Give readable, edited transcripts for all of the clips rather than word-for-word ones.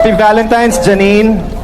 Happy Valentine's, Janine.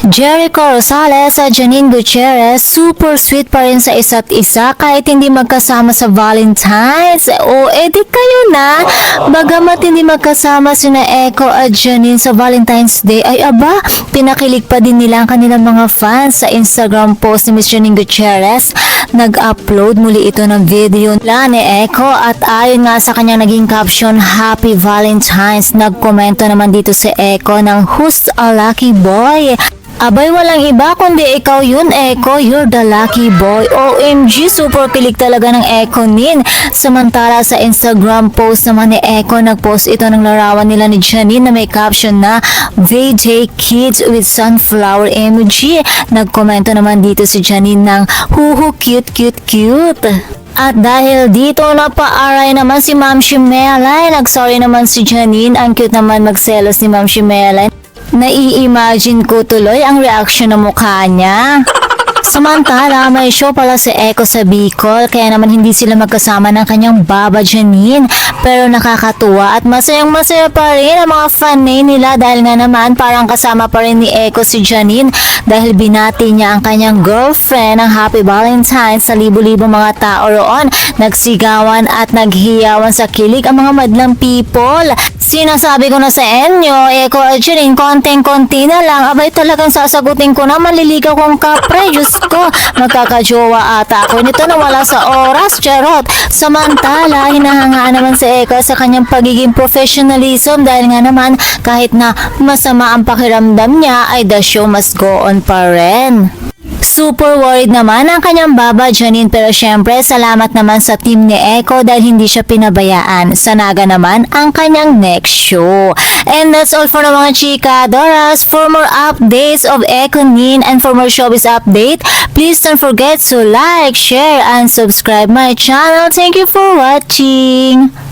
Jericho Rosales at Janine Gutierrez, super sweet pa rin sa isa't isa kahit hindi magkasama sa Valentine's. O, edi kayo na. Bagamat hindi magkasama sina Echo at Janine sa Valentine's Day, ay aba, pinakilig pa din nila ang kanilang mga fans sa Instagram post ni Miss Janine Gutierrez. Nag-upload muli ito ng video nila ni Echo at ayon nga sa kanyang naging caption, Happy Valentine's. Nagkomento naman dito si Echo ng Who's a Lucky Boy? Abay, walang iba kundi ikaw yun, Echo. You're the lucky boy. OMG, super kilig talaga ng Echo Nin. Samantala sa Instagram post naman ni Echo, nagpost ito ng larawan nila ni Janine na may caption na VJ Kids with sunflower emoji. Nagkomento naman dito si Janine ng huhu, cute, cute, cute. At dahil dito napaaray naman si Ma'am Shimelay, nagsorry naman si Janine. Ang cute naman magselos ni Ma'am Shimelay. Nai-imagine ko tuloy ang reaction ng mukha niya. Samantala, may show pala si Echo sa Bicol, kaya naman hindi sila magkasama ng kanyang baba Janine. Pero nakakatuwa at masayang masaya pa rin ang mga fan nila dahil nga naman parang kasama pa rin ni Echo si Janine dahil binati niya ang kanyang girlfriend ng Happy Valentine's sa libo-libong mga tao roon. Nagsigawan at naghiyawan sa kilig ang mga madlang people. Sinasabi ko na sa inyo, Echo at Janine, konting-konti na lang. Abay, talagang sasagutin ko na maliligaw kong kapre. Diyos ko, magkakajowa ata ako nito na wala sa oras, charot. Samantala, hinahangaan naman si Echo sa kanyang pagiging professionalism dahil nga naman kahit na masama ang pakiramdam niya ay the show must go on pa rin. Super worried naman ang kanyang baba Janine, pero syempre salamat naman sa team ni Echo dahil hindi siya pinabayaan. Sanaga naman ang kanyang next show. And that's all for the mga chika Doras. For more updates of Echo Nin and for more showbiz update, please don't forget to like, share, and subscribe my channel. Thank you for watching.